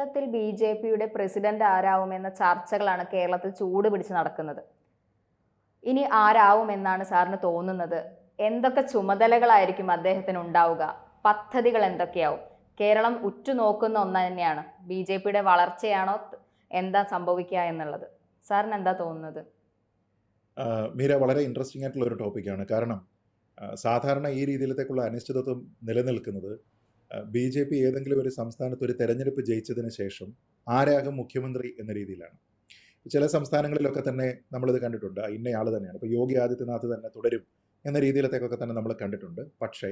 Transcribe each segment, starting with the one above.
കേരളത്തിൽ ബി.ജെ.പിയുടെ പ്രസിഡന്റ് ആരാവുമെന്ന ചർച്ചകളാണ് കേരളത്തിൽ ചൂട് പിടിച്ച് നടക്കുന്നത്. ഇനി ആരാവുമെന്നാണ് സാറിന് തോന്നുന്നത്? എന്തൊക്കെ ചുമതലകളായിരിക്കും അദ്ദേഹത്തിന് ഉണ്ടാവുക? പദ്ധതികൾ എന്തൊക്കെയാവും? കേരളം ഉറ്റുനോക്കുന്ന ഒന്ന് തന്നെയാണ്. ബി.ജെ.പിയുടെ വളർച്ചയാണോ എന്താ സംഭവിക്കുക എന്നുള്ളത്. സാറിന് എന്താ തോന്നുന്നത്? മീര, വളരെ ഇൻട്രസ്റ്റിംഗ് ആയിട്ടുള്ള ഒരു ടോപ്പിക്കാണ്. കാരണം സാധാരണ ഈ രീതിയിലത്തേക്കുള്ള അനിശ്ചിതത്വം നിലനിൽക്കുന്നത് ബി ജെ പി ഏതെങ്കിലും ഒരു സംസ്ഥാനത്ത് ഒരു തെരഞ്ഞെടുപ്പ് ജയിച്ചതിന് ശേഷം ആരാകും മുഖ്യമന്ത്രി എന്ന രീതിയിലാണ്. ചില സംസ്ഥാനങ്ങളിലൊക്കെ തന്നെ നമ്മളിത് കണ്ടിട്ടുണ്ട്. ഇന്നയാൾ തന്നെയാണ്, ഇപ്പോൾ യോഗി ആദിത്യനാഥ് തന്നെ തുടരും എന്ന രീതിയിലത്തേക്കൊക്കെ തന്നെ നമ്മൾ കണ്ടിട്ടുണ്ട്. പക്ഷേ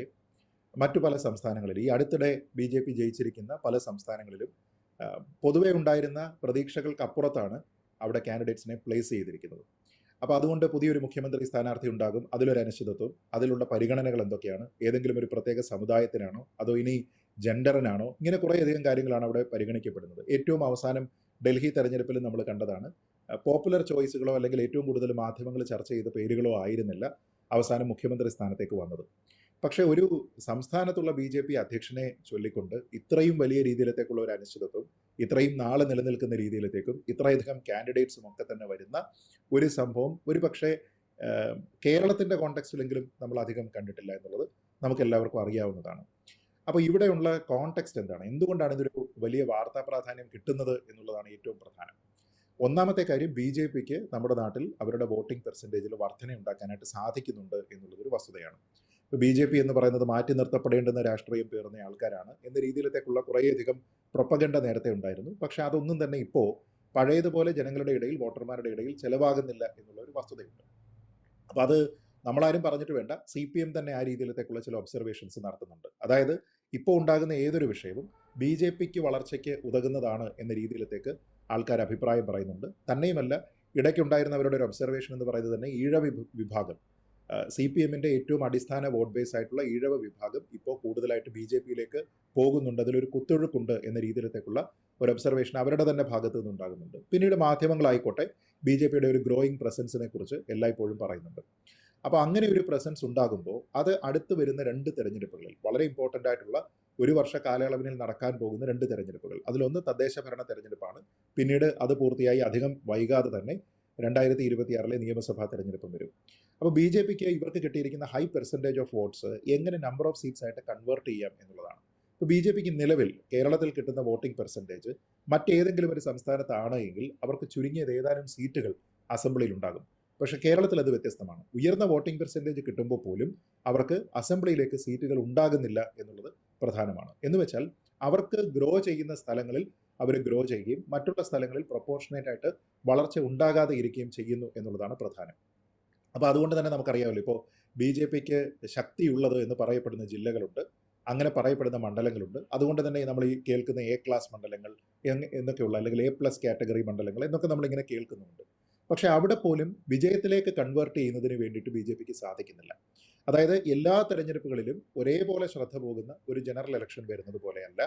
മറ്റു പല സംസ്ഥാനങ്ങളിൽ ഈ അടുത്തിടെ ബി ജെ പി ജയിച്ചിരിക്കുന്ന പല സംസ്ഥാനങ്ങളിലും പൊതുവെ ഉണ്ടായിരുന്ന പ്രതീക്ഷകൾക്കപ്പുറത്താണ് അവിടെ കാൻഡിഡേറ്റ്സിനെ പ്ലേസ് ചെയ്തിരിക്കുന്നത്. അപ്പോൾ അതുകൊണ്ട് പുതിയൊരു മുഖ്യമന്ത്രി സ്ഥാനാർത്ഥി ഉണ്ടാകും, അതിലൊരു അനിശ്ചിതത്വം, അതിലുള്ള പരിഗണനകൾ എന്തൊക്കെയാണ്, ഏതെങ്കിലും ഒരു പ്രത്യേക സമുദായത്തിനാണോ അതോ ഇനി ജെൻഡറിനാണോ, ഇങ്ങനെ കുറേയധികം കാര്യങ്ങളാണ് അവിടെ പരിഗണിക്കപ്പെടുന്നത്. ഏറ്റവും അവസാനം ഡൽഹി തെരഞ്ഞെടുപ്പിൽ നമ്മൾ കണ്ടതാണ്, പോപ്പുലർ ചോയ്സുകളോ അല്ലെങ്കിൽ ഏറ്റവും കൂടുതൽ മാധ്യമങ്ങൾ ചർച്ച ചെയ്ത പേരുകളോ ആയിരുന്നില്ല അവസാനം മുഖ്യമന്ത്രി സ്ഥാനത്തേക്ക് വന്നത്. പക്ഷേ ഒരു സംസ്ഥാനത്തുള്ള ബി ജെ പി അധ്യക്ഷനെ ചൊല്ലിക്കൊണ്ട് ഇത്രയും വലിയ രീതിയിലത്തേക്കുള്ള ഒരു അനിശ്ചിതത്വം, ഇത്രയും നാളെ നിലനിൽക്കുന്ന രീതിയിലത്തേക്കും ഇത്രയധികം കാൻഡിഡേറ്റ്സും ഒക്കെ തന്നെ വരുന്ന ഒരു സംഭവം ഒരു പക്ഷേ കേരളത്തിൻ്റെ കോണ്ടെക്സ്റ്റിലെങ്കിലും നമ്മൾ അധികം കണ്ടിട്ടില്ല എന്നുള്ളത് നമുക്ക് എല്ലാവർക്കും അറിയാവുന്നതാണ്. അപ്പോൾ ഇവിടെയുള്ള കോണ്ടെക്സ്റ്റ് എന്താണ്, എന്തുകൊണ്ടാണ് ഇതൊരു വലിയ വാർത്താ പ്രാധാന്യം കിട്ടുന്നത് എന്നുള്ളതാണ് ഏറ്റവും പ്രധാനം. ഒന്നാമത്തെ കാര്യം, ബി ജെ പിക്ക് നമ്മുടെ നാട്ടിൽ അവരുടെ വോട്ടിംഗ് പെർസെൻറ്റേജിൽ വർധന ഉണ്ടാക്കാനായിട്ട് സാധിക്കുന്നുണ്ട് എന്നുള്ളതൊരു വസ്തുതയാണ്. ഇപ്പോൾ ബി ജെ പി എന്ന് പറയുന്നത് മാറ്റി നിർത്തപ്പെടേണ്ടുന്ന രാഷ്ട്രീയം പേർന്ന ആൾക്കാരാണ് എന്ന രീതിയിലത്തേക്കുള്ള കുറേയധികം പ്രൊപ്പഗണ്ട നേരത്തെ ഉണ്ടായിരുന്നു. പക്ഷേ അതൊന്നും തന്നെ ഇപ്പോൾ പഴയതുപോലെ ജനങ്ങളുടെ ഇടയിൽ, വോട്ടർമാരുടെ ഇടയിൽ ചിലവാകുന്നില്ല എന്നുള്ള ഒരു വസ്തുതയുണ്ട്. അപ്പോൾ അത് നമ്മളാരും പറഞ്ഞിട്ട് വേണ്ട, സി പി എം തന്നെ ആ രീതിയിലത്തേക്കുള്ള ചില ഒബ്സർവേഷൻസ് നടത്തുന്നുണ്ട്. അതായത് ഇപ്പോൾ ഉണ്ടാകുന്ന ഏതൊരു വിഷയവും ബി ജെ പിക്ക് വളർച്ചയ്ക്ക് ഉതകുന്നതാണ് എന്ന രീതിയിലത്തേക്ക് ആൾക്കാർ അഭിപ്രായം പറയുന്നുണ്ട്. തന്നെയുമല്ല, ഇടയ്ക്കുണ്ടായിരുന്നവരുടെ ഒരു ഒബ്സർവേഷൻ എന്ന് പറയുന്നത് തന്നെ ഈഴവ വിഭാഗം, സി പി എമ്മിൻ്റെ ഏറ്റവും അടിസ്ഥാന വോട്ട് ബേസ് ആയിട്ടുള്ള ഈഴവ വിഭാഗം ഇപ്പോൾ കൂടുതലായിട്ട് ബി ജെ പിയിലേക്ക് പോകുന്നുണ്ട്, അതിലൊരു കുത്തൊഴുക്കുണ്ട് എന്ന രീതിയിലത്തേക്കുള്ള ഒരു ഒബ്സർവേഷൻ അവരുടെ തന്നെ ഭാഗത്തു നിന്നുണ്ടാകുന്നുണ്ട്. പിന്നീട് മാധ്യമങ്ങളായിക്കോട്ടെ ബി ജെ പിയുടെ ഒരു ഗ്രോയിങ് പ്രസൻസിനെ കുറിച്ച് എല്ലായ്പ്പോഴും പറയുന്നുണ്ട്. അപ്പോൾ അങ്ങനെ ഒരു പ്രസൻസ് ഉണ്ടാകുമ്പോൾ അത് അടുത്ത് വരുന്ന രണ്ട് തെരഞ്ഞെടുപ്പുകളിൽ, വളരെ ഇമ്പോർട്ടൻ്റ് ആയിട്ടുള്ള ഒരു വർഷ കാലയളവിൽ നടക്കാൻ പോകുന്ന രണ്ട് തെരഞ്ഞെടുപ്പുകൾ, അതിലൊന്ന് തദ്ദേശ ഭരണ തെരഞ്ഞെടുപ്പാണ്. പിന്നീട് അത് പൂർത്തിയായി അധികം വൈകാതെ തന്നെ 2026 നിയമസഭാ തെരഞ്ഞെടുപ്പും വരും. അപ്പോൾ ബി ജെ പിക്ക് ഇവർക്ക് കിട്ടിയിരിക്കുന്ന ഹൈ പെർസെൻറ്റേജ് ഓഫ് വോട്ട്സ് എങ്ങനെ നമ്പർ ഓഫ് സീറ്റ്സ് ആയിട്ട് കൺവേർട്ട് ചെയ്യാം എന്നുള്ളതാണ്. ഇപ്പോൾ ബി ജെ പിക്ക് നിലവിൽ കേരളത്തിൽ കിട്ടുന്ന വോട്ടിംഗ് പെർസെൻറ്റേജ് മറ്റേതെങ്കിലും ഒരു സംസ്ഥാനത്താണ് എങ്കിൽ അവർക്ക് ചുരുങ്ങിയത് ഏതാനും സീറ്റുകൾ അസംബ്ലിയിൽ ഉണ്ടാകും. പക്ഷേ കേരളത്തിൽ അത് വ്യത്യസ്തമാണ്. ഉയർന്ന വോട്ടിംഗ് പെർസെൻറ്റേജ് കിട്ടുമ്പോൾ പോലും അവർക്ക് അസംബ്ലിയിലേക്ക് സീറ്റുകൾ ഉണ്ടാകുന്നില്ല എന്നുള്ളത് പ്രധാനമാണ്. എന്ന് വെച്ചാൽ അവർക്ക് ഗ്രോ ചെയ്യുന്ന സ്ഥലങ്ങളിൽ അവർ ഗ്രോ ചെയ്യുകയും മറ്റുള്ള സ്ഥലങ്ങളിൽ പ്രൊപ്പോർഷനേറ്റ് ആയിട്ട് വളർച്ച ഉണ്ടാകാതെ ഇരിക്കുകയും ചെയ്യുന്നു എന്നുള്ളതാണ് പ്രധാനം. അപ്പോൾ അതുകൊണ്ട് തന്നെ നമുക്കറിയാമല്ലോ, ഇപ്പോൾ ബി ജെ പിക്ക് ശക്തിയുള്ളത് എന്ന് പറയപ്പെടുന്ന ജില്ലകളുണ്ട്, അങ്ങനെ പറയപ്പെടുന്ന മണ്ഡലങ്ങളുണ്ട്. അതുകൊണ്ട് തന്നെ നമ്മൾ ഈ കേൾക്കുന്ന എ ക്ലാസ് മണ്ഡലങ്ങൾ എന്നൊക്കെയുള്ള, അല്ലെങ്കിൽ എ പ്ലസ് കാറ്റഗറി മണ്ഡലങ്ങൾ എന്നൊക്കെ നമ്മളിങ്ങനെ കേൾക്കുന്നുണ്ട്. പക്ഷേ അവിടെ പോലും വിജയത്തിലേക്ക് കൺവേർട്ട് ചെയ്യുന്നതിന് വേണ്ടിയിട്ട് ബി ജെ പിക്ക് സാധിക്കുന്നില്ല. അതായത് എല്ലാ തെരഞ്ഞെടുപ്പുകളിലും ഒരേപോലെ ശ്രദ്ധ പോകുന്ന ഒരു ജനറൽ ഇലക്ഷൻ വരുന്നത് പോലെയല്ല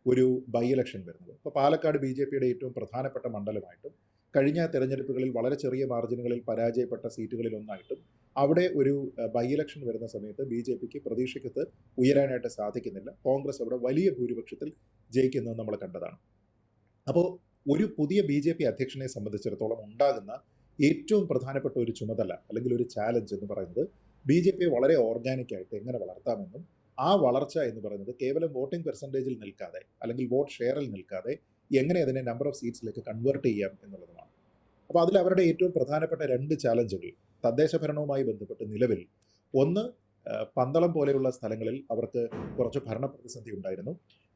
ഒരു ബൈ ഇലക്ഷൻ വരുന്നത്. ഇപ്പോൾ പാലക്കാട് ബി ജെ പിയുടെ ഏറ്റവും പ്രധാനപ്പെട്ട മണ്ഡലമായിട്ടും കഴിഞ്ഞ തെരഞ്ഞെടുപ്പുകളിൽ വളരെ ചെറിയ മാർജിനുകളിൽ പരാജയപ്പെട്ട സീറ്റുകളിൽ ഒന്നായിട്ടും അവിടെ ഒരു ബൈ ഇലക്ഷൻ വരുന്ന സമയത്ത് ബി ജെ പിക്ക് പ്രതീക്ഷയ്ക്കത്ത് ഉയരാനായിട്ട് സാധിക്കുന്നില്ല. കോൺഗ്രസ് അവിടെ വലിയ ഭൂരിപക്ഷത്തിൽ ജയിക്കുന്നത് നമ്മൾ കണ്ടതാണ്. അപ്പോൾ ഒരു പുതിയ ബി ജെ പി അധ്യക്ഷനെ സംബന്ധിച്ചിടത്തോളം ഉണ്ടാകുന്ന ഏറ്റവും പ്രധാനപ്പെട്ട ഒരു ചുമതല അല്ലെങ്കിൽ ഒരു ചാലഞ്ച് എന്ന് പറയുന്നത് ബി ജെ പിയെ വളരെ ഓർഗാനിക്കായിട്ട് എങ്ങനെ വളർത്താമെന്നും ആ വളർച്ച എന്ന് പറയുന്നത് കേവലം വോട്ടിംഗ് പെർസെൻറ്റേജിൽ നിൽക്കാതെ അല്ലെങ്കിൽ വോട്ട് ഷെയറിൽ നിൽക്കാതെ എങ്ങനെ അതിനെ നമ്പർ ഓഫ് സീറ്റ്സിലേക്ക് കൺവേർട്ട് ചെയ്യാം എന്നുള്ളതുമാണ്. അപ്പോൾ അതിൽ അവരുടെ ഏറ്റവും പ്രധാനപ്പെട്ട രണ്ട് ചാലഞ്ചുകൾ തദ്ദേശ ഭരണവുമായി ബന്ധപ്പെട്ട് നിലവിൽ ഒന്ന്, പന്തളം പോലെയുള്ള സ്ഥലങ്ങളിൽ അവർക്ക് കുറച്ച് ഭരണപ്രതിസന്ധി ഉണ്ടായിരുന്നു.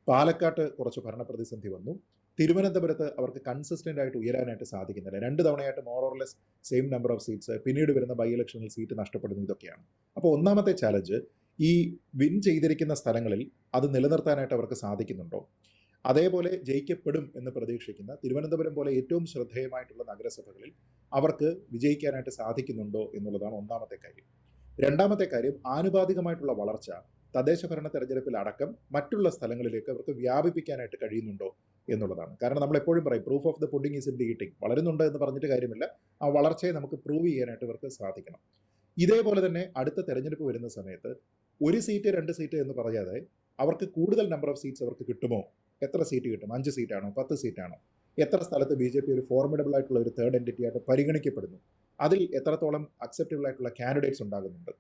പാലക്കാട്ട് കുറച്ച് ഭരണപ്രതിസന്ധി വന്നു. തിരുവനന്തപുരത്ത് അവർക്ക് കൺസിസ്റ്റൻ്റ് ആയിട്ട് ഉയരാനായിട്ട് സാധിക്കുന്നില്ല. 2 തവണയായിട്ട് more or less same number of seats, പിന്നീട് വരുന്ന ബൈ ഇലക്ഷനിൽ സീറ്റ് നഷ്ടപ്പെടുന്നു. ഇതൊക്കെയാണ്. അപ്പോൾ ഒന്നാമത്തെ ചാലഞ്ച്, ഈ വിൻ ചെയ്തിരിക്കുന്ന സ്ഥലങ്ങളിൽ അത് നിലനിർത്താനായിട്ട് അവർക്ക് സാധിക്കുന്നുണ്ടോ, അതേപോലെ ജയിക്കപ്പെടും എന്ന് പ്രതീക്ഷിക്കുന്ന തിരുവനന്തപുരം പോലെ ഏറ്റവും ശ്രദ്ധേയമായിട്ടുള്ള നഗരസഭകളിൽ അവർക്ക് വിജയിക്കാനായിട്ട് സാധിക്കുന്നുണ്ടോ എന്നുള്ളതാണ് ഒന്നാമത്തെ കാര്യം. രണ്ടാമത്തെ കാര്യം, ആനുപാതികമായിട്ടുള്ള വളർച്ച തദ്ദേശ ഭരണ തെരഞ്ഞെടുപ്പിൽ അടക്കം മറ്റുള്ള സ്ഥലങ്ങളിലേക്ക് അവർക്ക് വ്യാപിപ്പിക്കാനായിട്ട് കഴിയുന്നുണ്ടോ എന്നുള്ളതാണ്. കാരണം നമ്മൾ എപ്പോഴും പറയും, proof of the pudding is in the eating. വളരുന്നുണ്ട് എന്ന് പറഞ്ഞിട്ട് കാര്യമില്ല, ആ വളർച്ചയെ നമുക്ക് പ്രൂവ് ചെയ്യാനായിട്ട് ഇവർക്ക് സാധിക്കണം. ഇതേപോലെ തന്നെ അടുത്ത തെരഞ്ഞെടുപ്പ് വരുന്ന സമയത്ത് 1 സീറ്റ് 2 സീറ്റ് എന്ന് പറയാതെ അവർക്ക് കൂടുതൽ നമ്പർ ഓഫ് സീറ്റ്സ് അവർക്ക് കിട്ടുമോ എത്ര സീറ്റ് കിട്ടും? 5 സീറ്റാണോ? 10 സീറ്റാണോ? എത്ര സ്ഥലത്ത് ബി.ജെ.പി ഒരു ഫോർമിഡബിൾ ആയിട്ടുള്ള ഒരു തേർഡ് എൻറ്റിറ്റി ആയിട്ട് പരിഗണിക്കപ്പെടുന്നു? അതിൽ എത്രത്തോളം അക്സെപ്റ്റബിൾ ആയിട്ടുള്ള കാൻഡിഡേറ്റ്സ് ഉണ്ടാകുന്നുണ്ട്?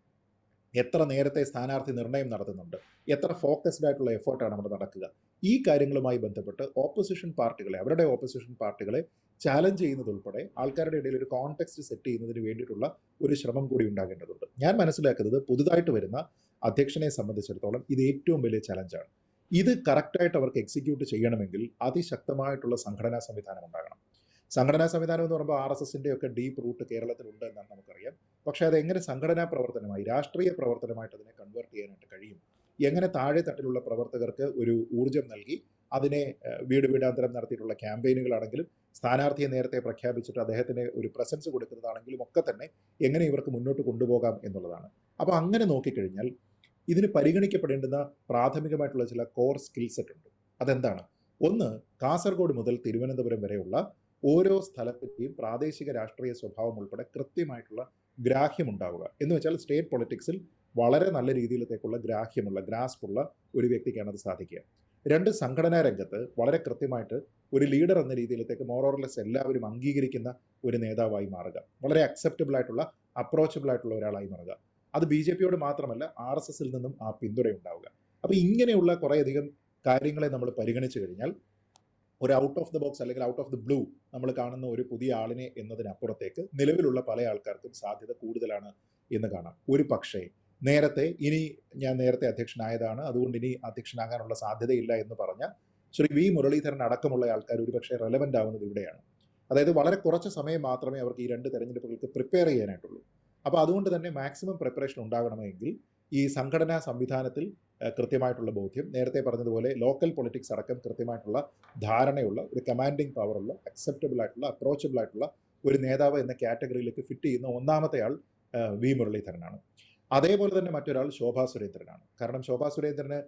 എത്ര നേരത്തെ സ്ഥാനാർത്ഥി നിർണ്ണയം നടത്തുന്നുണ്ട്? എത്ര ഫോക്കസ്ഡ് ആയിട്ടുള്ള എഫേർട്ടാണ് അവിടെ നടക്കുക? ഈ കാര്യങ്ങളുമായി ബന്ധപ്പെട്ട് അവരുടെ ഓപ്പോസിഷൻ പാർട്ടികളെ ചാലഞ്ച് ചെയ്യുന്നതുൾപ്പെടെ ആൾക്കാരുടെ ഇടയിൽ ഒരു കോൺടെക്സ്റ്റ് സെറ്റ് ചെയ്യുന്നതിന് വേണ്ടിയിട്ടുള്ള ഒരു ശ്രമം കൂടി ഉണ്ടാകേണ്ടതുണ്ട്. ഞാൻ മനസ്സിലാക്കുന്നത് പുതുതായിട്ട് വരുന്ന അധ്യക്ഷനെ സംബന്ധിച്ചിടത്തോളം ഇത് ഏറ്റവും വലിയ ചലഞ്ചാണ്. ഇത് കറക്റ്റായിട്ട് അവർക്ക് എക്സിക്യൂട്ട് ചെയ്യണമെങ്കിൽ അതിശക്തമായിട്ടുള്ള സംഘടനാ സംവിധാനം ഉണ്ടാകണം. സംഘടനാ സംവിധാനം എന്ന് പറയുമ്പോൾ RSSന്റെ ഒക്കെ ഡീപ്പ് റൂട്ട് കേരളത്തിലുണ്ട് എന്നാണ് നമുക്കറിയാം. പക്ഷേ അതെങ്ങനെ സംഘടനാ പ്രവർത്തനമായി, രാഷ്ട്രീയ പ്രവർത്തനമായിട്ട് അതിനെ കൺവേർട്ട് ചെയ്യാനായിട്ട് കഴിയും? എങ്ങനെ താഴെ തട്ടിലുള്ള പ്രവർത്തകർക്ക് ഒരു ഊർജ്ജം നൽകി അതിനെ വീട് വീടാന്തരം നടത്തിയിട്ടുള്ള ക്യാമ്പയിനുകളാണെങ്കിലും സ്ഥാനാർത്ഥിയെ നേരത്തെ പ്രഖ്യാപിച്ചിട്ട് അദ്ദേഹത്തിന് ഒരു പ്രസൻസ് കൊടുക്കുന്നതാണെങ്കിലും ഒക്കെ തന്നെ എങ്ങനെ ഇവർക്ക് മുന്നോട്ട് കൊണ്ടുപോകാം എന്നുള്ളതാണ്. അപ്പോൾ അങ്ങനെ നോക്കിക്കഴിഞ്ഞാൽ ഇതിന് പരിഗണിക്കപ്പെടേണ്ടുന്ന പ്രാഥമികമായിട്ടുള്ള ചില കോർ സ്കിൽ സെറ്റ് ഉണ്ട്. അതെന്താണ്? ഒന്ന്, കാസർഗോഡ് മുതൽ തിരുവനന്തപുരം വരെയുള്ള ഓരോ സ്ഥലത്തിൻ്റെയും പ്രാദേശിക രാഷ്ട്രീയ സ്വഭാവം ഉൾപ്പെടെ കൃത്യമായിട്ടുള്ള ഗ്രാഹ്യമുണ്ടാവുക. എന്ന് വെച്ചാൽ സ്റ്റേറ്റ് പൊളിറ്റിക്സിൽ വളരെ നല്ല രീതിയിലത്തേക്കുള്ള ഗ്രാഹ്യമുള്ള ഗ്രാസ്പുള്ള ഒരു വ്യക്തിക്കാണ് അത് സാധിക്കുക. 2, സംഘടനാ രംഗത്ത് വളരെ കൃത്യമായിട്ട് ഒരു ലീഡർ എന്ന രീതിയിലത്തേക്ക് മോറോർലെസ് എല്ലാവരും അംഗീകരിക്കുന്ന ഒരു നേതാവായി മാറുക. വളരെ അക്സെപ്റ്റബിൾ ആയിട്ടുള്ള അപ്രോച്ചബിൾ ആയിട്ടുള്ള ഒരാളായി മാറുക. അത് BJPയോട് മാത്രമല്ല RSSൽ നിന്നും ആ പിന്തുണ ഉണ്ടാവുക. അപ്പോൾ ഇങ്ങനെയുള്ള കുറേയധികം കാര്യങ്ങളെ നമ്മൾ പരിഗണിച്ചു കഴിഞ്ഞാൽ ഒരു ഔട്ട് ഓഫ് ദ ബോക്സ് അല്ലെങ്കിൽ ഔട്ട് ഓഫ് ദ ബ്ലൂ നമ്മൾ കാണുന്ന ഒരു പുതിയ ആളിനെ എന്നതിനപ്പുറത്തേക്ക് നിലവിലുള്ള പല ആൾക്കാർക്കും സാധ്യത കൂടുതലാണ് എന്ന് കാണാം. ഒരു പക്ഷേ ഞാൻ നേരത്തെ അധ്യക്ഷനായതാണ്, അതുകൊണ്ട് ഇനി അധ്യക്ഷനാകാനുള്ള സാധ്യതയില്ല എന്ന് പറഞ്ഞ ശ്രീ വി മുരളീധരൻ അടക്കമുള്ള ആൾക്കാർ ഒരുപക്ഷെ റെലവൻ്റ് ആവുന്നത് ഇവിടെയാണ്. അതായത് വളരെ കുറച്ച് സമയം മാത്രമേ അവർക്ക് ഈ 2 തെരഞ്ഞെടുപ്പുകൾക്ക് പ്രിപ്പയർ ചെയ്യാനായിട്ടുള്ളൂ. അപ്പോൾ അതുകൊണ്ട് തന്നെ മാക്സിമം പ്രിപ്പറേഷൻ ഉണ്ടാകണമെങ്കിൽ ഈ സംഘടനാ സംവിധാനത്തിൽ കൃത്യമായിട്ടുള്ള ബോധ്യം, നേരത്തെ പറഞ്ഞതുപോലെ ലോക്കൽ പൊളിറ്റിക്സ് അടക്കം കൃത്യമായിട്ടുള്ള ധാരണയുള്ള ഒരു കമാൻഡിങ് പവറുള്ള അക്സെപ്റ്റബിൾ ആയിട്ടുള്ള അപ്രോച്ചബിൾ ആയിട്ടുള്ള ഒരു നേതാവ് എന്ന കാറ്റഗറിയിലേക്ക് ഫിറ്റ് ചെയ്യുന്ന ഒന്നാമത്തെ ആൾ വി മുരളീധരനാണ്. അതേപോലെ തന്നെ മറ്റൊരാൾ ശോഭാ സുരേന്ദ്രനാണ്. കാരണം ശോഭാ സുരേന്ദ്രന്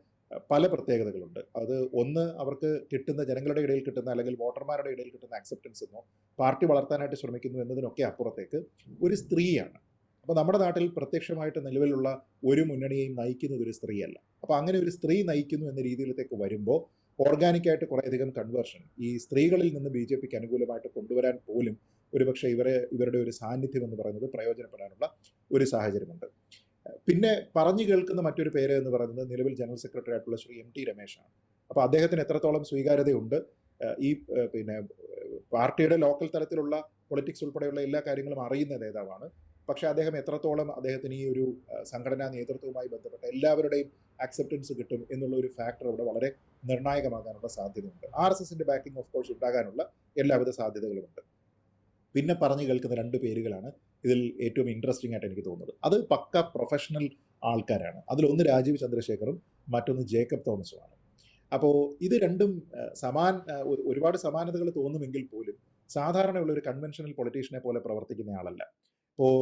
പല പ്രത്യേകതകളുണ്ട്. അത് ഒന്ന്, അവർക്ക് കിട്ടുന്ന ജനങ്ങളുടെ ഇടയിൽ കിട്ടുന്ന അല്ലെങ്കിൽ വോട്ടർമാരുടെ ഇടയിൽ കിട്ടുന്ന അക്സെപ്റ്റൻസ് എന്നോ പാർട്ടി വളർത്താനായിട്ട് ശ്രമിക്കുന്നു എന്നതിനൊക്കെ അപ്പുറത്തേക്ക് ഒരു സ്ത്രീയാണ്. അപ്പോൾ നമ്മുടെ നാട്ടിൽ പ്രത്യക്ഷമായിട്ട് നിലവിലുള്ള ഒരു മുന്നണിയെയും നയിക്കുന്നത് ഒരു സ്ത്രീയല്ല. അപ്പോൾ അങ്ങനെ ഒരു സ്ത്രീ നയിക്കുന്നു എന്ന രീതിയിലേക്ക് വരുമ്പോൾ ഓർഗാനിക്കായിട്ട് കുറേയധികം കൺവേർഷൻ ഈ സ്ത്രീകളിൽ നിന്ന് BJPക്ക് അനുകൂലമായിട്ട് കൊണ്ടുവരാൻ പോലും ഒരുപക്ഷെ ഇവരുടെ ഒരു സാന്നിധ്യം എന്ന് പറയുന്നത് പ്രയോജനപ്പെടാനുള്ള ഒരു സാഹചര്യമുണ്ട്. പിന്നെ പറഞ്ഞു കേൾക്കുന്ന മറ്റൊരു പേര് എന്ന് പറയുന്നത് നിലവിൽ ജനറൽ സെക്രട്ടറി ആയിട്ടുള്ള ശ്രീ MT രമേശാണ്. അപ്പോൾ അദ്ദേഹത്തിന് എത്രത്തോളം സ്വീകാര്യതയുണ്ട്? ഈ പാർട്ടിയുടെ ലോക്കൽ തലത്തിലുള്ള പൊളിറ്റിക്സ് ഉൾപ്പെടെയുള്ള എല്ലാ കാര്യങ്ങളും അറിയുന്ന നേതാവാണ്. പക്ഷേ അദ്ദേഹത്തിന് ഈ ഒരു സംഘടനാ നേതൃത്വവുമായി ബന്ധപ്പെട്ട എല്ലാവരുടെയും അക്സെപ്റ്റൻസ് കിട്ടും എന്നുള്ള ഒരു ഫാക്ടർ അവിടെ വളരെ നിർണായകമാകാനുള്ള സാധ്യതയുണ്ട്. RSSന്റെ ബാക്കിംഗ് ഓഫ് കോഴ്സ് ഉണ്ടാകാനുള്ള എല്ലാവിധ സാധ്യതകളുമുണ്ട്. പിന്നെ പറഞ്ഞു കേൾക്കുന്ന 2 പേരുകളാണ് ഇതിൽ ഏറ്റവും ഇൻട്രസ്റ്റിംഗ് ആയിട്ട് എനിക്ക് തോന്നുന്നത്. അത് പക്ക പ്രൊഫഷണൽ ആൾക്കാരാണ്. അതിലൊന്ന് രാജീവ് ചന്ദ്രശേഖറും മറ്റൊന്ന് ജേക്കബ് തോമസുമാണ്. അപ്പോൾ ഇത് രണ്ടും ഒരുപാട് സമാനതകൾ തോന്നുമെങ്കിൽ പോലും സാധാരണയുള്ള ഒരു കൺവെൻഷണൽ പൊളിറ്റീഷ്യനെ പോലെ പ്രവർത്തിക്കുന്ന ആളല്ല. ഇപ്പോൾ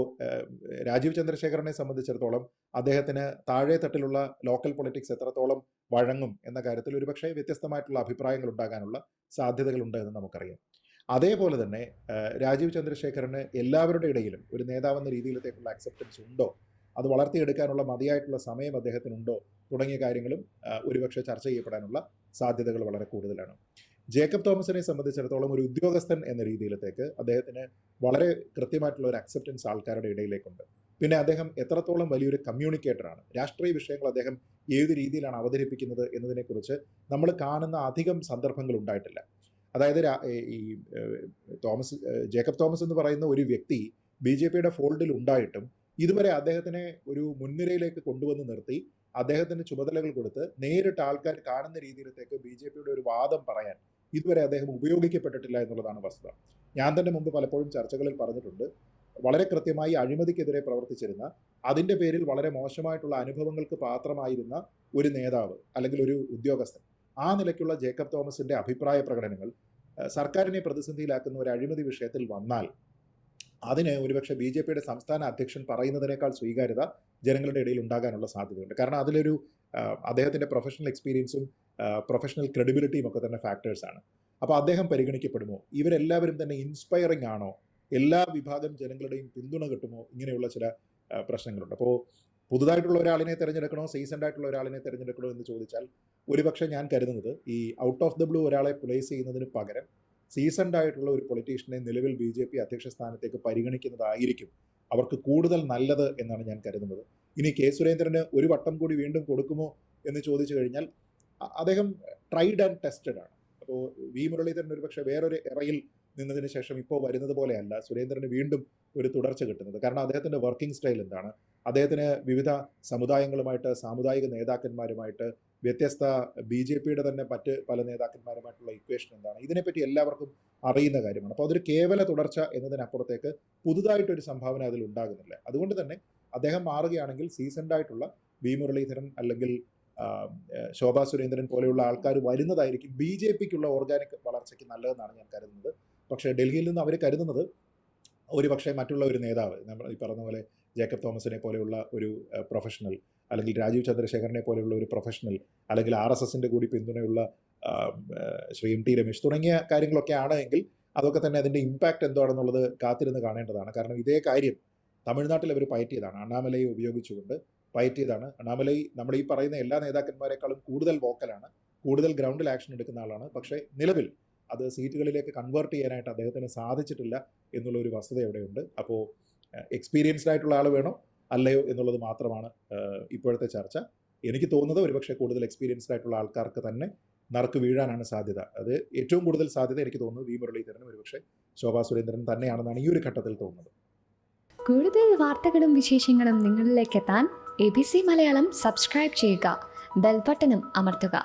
രാജീവ് ചന്ദ്രശേഖരനെ സംബന്ധിച്ചിടത്തോളം അദ്ദേഹത്തിന് താഴെ തട്ടിലുള്ള ലോക്കൽ പൊളിറ്റിക്സ് എത്രത്തോളം വഴങ്ങും എന്ന കാര്യത്തിൽ ഒരുപക്ഷെ വ്യത്യസ്തമായിട്ടുള്ള അഭിപ്രായങ്ങൾ ഉണ്ടാകാനുള്ള സാധ്യതകളുണ്ട് എന്ന് നമുക്കറിയാം. അതേപോലെ തന്നെ രാജീവ് ചന്ദ്രശേഖരന് എല്ലാവരുടെ ഇടയിലും ഒരു നേതാവെന്ന രീതിയിലത്തേക്കുള്ള അക്സെപ്റ്റൻസ് ഉണ്ടോ, അത് വളർത്തിയെടുക്കാനുള്ള മതിയായിട്ടുള്ള സമയം അദ്ദേഹത്തിനുണ്ടോ തുടങ്ങിയ കാര്യങ്ങളും ഒരുപക്ഷെ ചർച്ച ചെയ്യപ്പെടാനുള്ള സാധ്യതകൾ വളരെ കൂടുതലാണ്. ജേക്കബ് തോമസിനെ സംബന്ധിച്ചിടത്തോളം ഒരു ഉദ്യോഗസ്ഥൻ എന്ന രീതിയിലത്തേക്ക് അദ്ദേഹത്തിന് വളരെ കൃത്യമായിട്ടുള്ള ഒരു അക്സെപ്റ്റൻസ് ആൾക്കാരുടെ ഇടയിലേക്കുണ്ട്. പിന്നെ അദ്ദേഹം എത്രത്തോളം വലിയൊരു കമ്മ്യൂണിക്കേറ്ററാണ്, രാഷ്ട്രീയ വിഷയങ്ങൾ അദ്ദേഹം ഏത് രീതിയിലാണ് അവതരിപ്പിക്കുന്നത് എന്നതിനെക്കുറിച്ച് നമ്മൾ കാണുന്ന അധികം സന്ദർഭങ്ങൾ ഉണ്ടായിട്ടില്ല. അതായത് ഈ ജേക്കബ് തോമസ് എന്ന് പറയുന്ന ഒരു വ്യക്തി BJPയുടെ ഫോൾഡിൽ ഉണ്ടായിട്ടും ഇതുവരെ അദ്ദേഹത്തിനെ ഒരു മുൻനിരയിലേക്ക് കൊണ്ടുവന്ന് നിർത്തി അദ്ദേഹത്തിന് ചുമതലകൾ കൊടുത്ത് നേരിട്ട് ആൾക്കാർ കാണുന്ന രീതിയിലത്തേക്ക് BJPയുടെ ഒരു വാദം പറയാൻ ഇതുവരെ അദ്ദേഹം ഉപയോഗിക്കപ്പെട്ടിട്ടില്ല എന്നുള്ളതാണ് വസ്തുത. ഞാൻ തന്നെ മുമ്പ് പലപ്പോഴും ചർച്ചകളിൽ പറഞ്ഞിട്ടുണ്ട്, വളരെ കൃത്യമായി അഴിമതിക്കെതിരെ പ്രവർത്തിച്ചിരുന്ന, അതിൻ്റെ പേരിൽ വളരെ മോശമായിട്ടുള്ള അനുഭവങ്ങൾക്ക് പാത്രമായിരുന്ന ഒരു നേതാവ് അല്ലെങ്കിൽ ഒരു ഉദ്യോഗസ്ഥൻ, ആ നിലയ്ക്കുള്ള ജേക്കബ് തോമസിൻ്റെ അഭിപ്രായ പ്രകടനങ്ങൾ സർക്കാരിനെ പ്രതിസന്ധിയിലാക്കുന്ന ഒരു അഴിമതി വിഷയത്തിൽ വന്നാൽ അതിന് ഒരുപക്ഷെ BJPയുടെ സംസ്ഥാന അധ്യക്ഷൻ പറയുന്നതിനേക്കാൾ സ്വീകാര്യത ജനങ്ങളുടെ ഇടയിൽ ഉണ്ടാകാനുള്ള സാധ്യതയുണ്ട്. കാരണം അതിലൊരു അദ്ദേഹത്തിൻ്റെ പ്രൊഫഷണൽ എക്സ്പീരിയൻസും പ്രൊഫഷണൽ ക്രെഡിബിലിറ്റിയും ഒക്കെ തന്നെ ഫാക്ടേഴ്സാണ്. അപ്പോൾ അദ്ദേഹം പരിഗണിക്കപ്പെടുമോ? ഇവരെല്ലാവരും തന്നെ ഇൻസ്പയറിംഗ് ആണോ? എല്ലാ വിഭാഗം ജനങ്ങളുടെയും പിന്തുണ കിട്ടുമോ? ഇങ്ങനെയുള്ള ചില പ്രശ്നങ്ങളുണ്ട്. അപ്പോൾ പുതുതായിട്ടുള്ള ഒരാളിനെ തിരഞ്ഞെടുക്കണോ സീസൺഡ് ആയിട്ടുള്ള ഒരാളിനെ തിരഞ്ഞെടുക്കണോ എന്ന് ചോദിച്ചാൽ ഒരുപക്ഷെ ഞാൻ കരുതുന്നത് ഈ ഔട്ട് ഓഫ് ദ ബ്ലൂ ഒരാളെ പ്ലേസ് ചെയ്യുന്നതിന് പകരം സീസൺഡ് ആയിട്ടുള്ള ഒരു പൊളിറ്റീഷ്യനെ നിലവിൽ BJP അധ്യക്ഷ സ്ഥാനത്തേക്ക് പരിഗണിക്കുന്നതായിരിക്കും അവർക്ക് കൂടുതൽ നല്ലത് എന്നാണ് ഞാൻ കരുതുന്നത്. ഇനി കെ സുരേന്ദ്രന് ഒരു വട്ടം കൂടി വീണ്ടും കൊടുക്കുമോ എന്ന് ചോദിച്ചു കഴിഞ്ഞാൽ അദ്ദേഹം ട്രൈഡ് ആൻഡ് ടെസ്റ്റഡ് ആണ്. അപ്പോൾ വി മുരളീധരൻ ഒരുപക്ഷെ വേറൊരു ഇറയിൽ നിന്നതിന് ശേഷം ഇപ്പോൾ വരുന്നത് പോലെയല്ല സുരേന്ദ്രന് വീണ്ടും ഒരു തുടർച്ച കിട്ടുന്നത്. കാരണം അദ്ദേഹത്തിൻ്റെ വർക്കിംഗ് സ്റ്റൈൽ എന്താണ്, അദ്ദേഹത്തിന് വിവിധ സമുദായങ്ങളുമായിട്ട് സാമുദായിക നേതാക്കന്മാരുമായിട്ട് വ്യത്യസ്ത BJPയുടെ തന്നെ മറ്റ് പല നേതാക്കന്മാരുമായിട്ടുള്ള ഇക്വേഷൻ എന്താണ്, ഇതിനെപ്പറ്റി എല്ലാവർക്കും അറിയുന്ന കാര്യമാണ്. അപ്പോൾ അതൊരു കേവല തുടർച്ച എന്നതിനപ്പുറത്തേക്ക് പുതുതായിട്ടൊരു സംഭാവന അതിൽ ഉണ്ടാകുന്നില്ല. അതുകൊണ്ട് തന്നെ അദ്ദേഹം മാറുകയാണെങ്കിൽ സീസൺഡ് ആയിട്ടുള്ള വി മുരളീധരൻ അല്ലെങ്കിൽ ശോഭാ സുരേന്ദ്രൻ പോലെയുള്ള ആൾക്കാർ വരുന്നതായിരിക്കും BJPക്കുള്ള ഓർഗാനിക് വളർച്ചയ്ക്ക് നല്ലതെന്നാണ് ഞാൻ കരുതുന്നത്. പക്ഷേ ഡൽഹിയിൽ നിന്ന് അവർ കരുതുന്നത് ഒരു പക്ഷേ മറ്റുള്ള ഒരു നേതാവ്, നമ്മൾ ഈ പറഞ്ഞ പോലെ ജേക്കബ് തോമസിനെ പോലെയുള്ള ഒരു പ്രൊഫഷണൽ, അല്ലെങ്കിൽ രാജീവ് ചന്ദ്രശേഖരനെ പോലെയുള്ള ഒരു പ്രൊഫഷണൽ, അല്ലെങ്കിൽ RSSൻ്റെ കൂടി പിന്തുണയുള്ള ശ്രീ MT രമേശ് തുടങ്ങിയ കാര്യങ്ങളൊക്കെ ആണ് എങ്കിൽ അതൊക്കെ തന്നെ അതിൻ്റെ ഇമ്പാക്റ്റ് എന്താണെന്നുള്ളത് കാത്തിരുന്ന് കാണേണ്ടതാണ്. കാരണം ഇതേ കാര്യം തമിഴ്നാട്ടിൽ അവർ പയറ്റിയതാണ്, അണ്ണാമലയെ ഉപയോഗിച്ചുകൊണ്ട് പയറ്റിയതാണ്. അണ്ണാമലൈ നമ്മൾ ഈ പറയുന്ന എല്ലാ നേതാക്കന്മാരെക്കാളും കൂടുതൽ വോക്കലാണ്, കൂടുതൽ ഗ്രൗണ്ടിൽ ആക്ഷൻ എടുക്കുന്ന ആളാണ്. പക്ഷേ നിലവിൽ അത് സീറ്റുകളിലേക്ക് കൺവേർട്ട് ചെയ്യാനായിട്ട് അദ്ദേഹത്തിന് സാധിച്ചിട്ടില്ല എന്നുള്ളൊരു വസ്തുത എവിടെയുണ്ട്. അപ്പോൾ എക്സ്പീരിയൻസ്ഡ് ആയിട്ടുള്ള ആൾ വേണോ അല്ലയോ എന്നുള്ളത് മാത്രമാണ് ഇപ്പോഴത്തെ ചർച്ച. എനിക്ക് തോന്നുന്നത് ഒരുപക്ഷെ കൂടുതൽ എക്സ്പീരിയൻസ്ഡ് ആയിട്ടുള്ള ആൾക്കാർക്ക് തന്നെ നറുക്ക് വീഴാനാണ് സാധ്യത. അത് ഏറ്റവും കൂടുതൽ സാധ്യത എനിക്ക് തോന്നുന്നത് വി മുരളീധരനും ഒരുപക്ഷെ ശോഭാ സുരേന്ദ്രൻ തന്നെയാണെന്നാണ് ഈ ഒരു ഘട്ടത്തിൽ തോന്നുന്നത്. കൂടുതൽ വാർത്തകളും വിശേഷങ്ങളും നിങ്ങളിലേക്ക് എത്താൻ ABC മലയാളം സബ്സ്ക്രൈബ് ചെയ്യുക, ബെൽ ബട്ടണും അമർത്തുക.